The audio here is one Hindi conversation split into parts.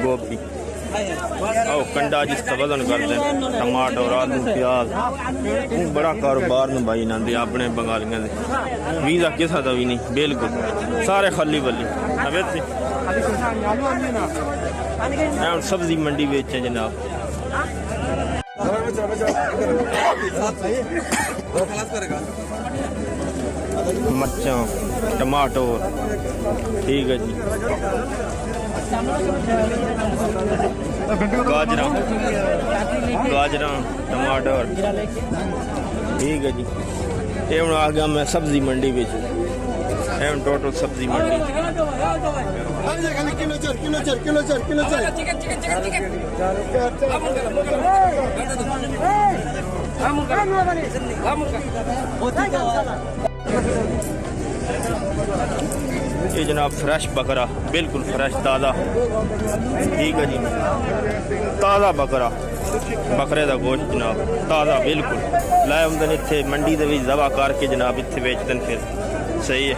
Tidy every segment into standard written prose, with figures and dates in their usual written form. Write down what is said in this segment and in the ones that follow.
गोभी आओ कंडा जिस वजन करते हैं टमाटर आलू प्याज बड़ा कारोबार में भाई इन्होंने अपने बंगालियों के वीजा किसा का भी नहीं बिल्कुल सारे खाली बल्ली सब्जी मंडी बेचे जनाब मर्चा टमाटो ठीक है जी गाजरा टमाटर ठीक है जी ये आ गया मैं सब्जी मंडी बेच टोटल सब्जी मंडी ये जनाब फ्रेश बकरा बिल्कुल फ्रेश ताज़ा ठीक है जी ताज़ा बकरा बकरे का गोश्त जनाब ताज़ा बिल्कुल लाए होंगे इतने मंडी के दवा करके जनाब इतने बेचते हैं फिर सही है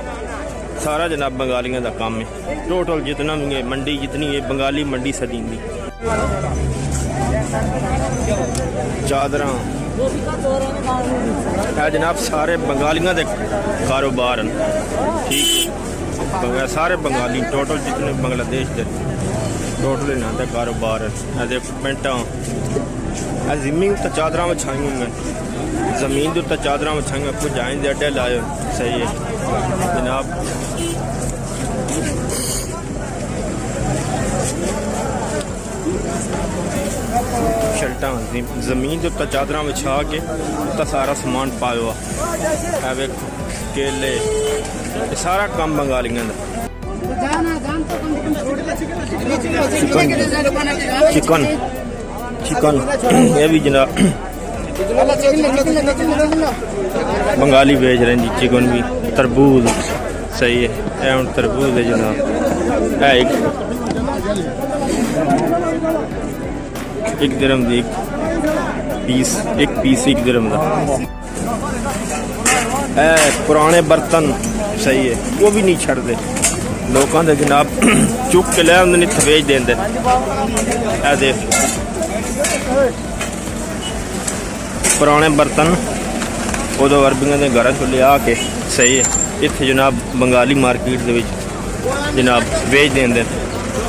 सारा जनाब बंगालियों का काम है टोटल जितना भी है मंडी जितनी है बंगाली मंडी सदी चादर है जनाब सारे बंगालियों के कारोबार ठीक सारे बंगाली टोटल जितने बांग्लादेश के टोटल इन्हों का कारोबार है पेंटा जमीन तो चादर बिछाई हुई जमीन के उत्ते चादर बिछाई कुछ आए अड्डे लाए सही है जनाब शर्टा जमीन के उत्ते चादर बिछा के उत्ते सारा समान पाया है केले सारा काम बंगालियों का चिकन चिकन ये भी जनाब बंगाली बेच रहे हैं जी चिकन भी तरबूज सही है तरबूज है जनाब है एक दिरहम दी एक पीस एक दिरहम का पुराने बर्तन सही है वो भी नहीं छड़ते लोगों के जनाब चुक के ले आते बेच देंगे पुराने बर्तन उदो अरबियों के घर चो लिया के सही है इतने जनाब बंगाली मार्केट के जनाब बेच देंगे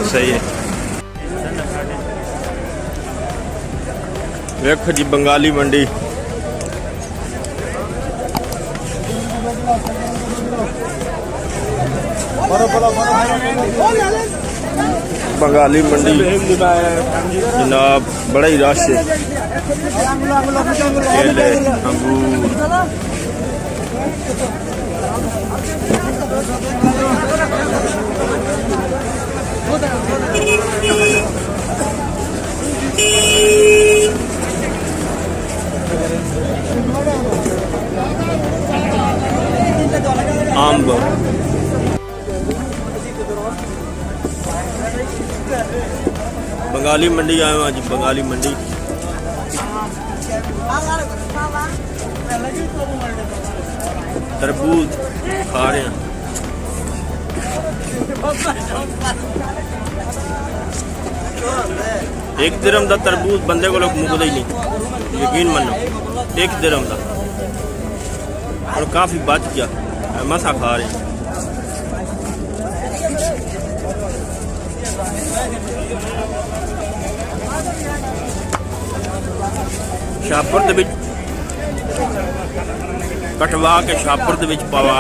सही है वेख जी बंगाली मंडी बंगाली मंडी जनाब बड़ा ही रश है केले अंगूर आम बंगाली मंडी आए आज बंगाली मंडी तरबूज खा रहे हैं एक दिरहम का तरबूज बंदे को लोग मुकदा ही नहीं यकीन मनो एक दिरहम का और काफ़ी बच गया मसा खा रहे हैं छापर कटवा के छापर पवा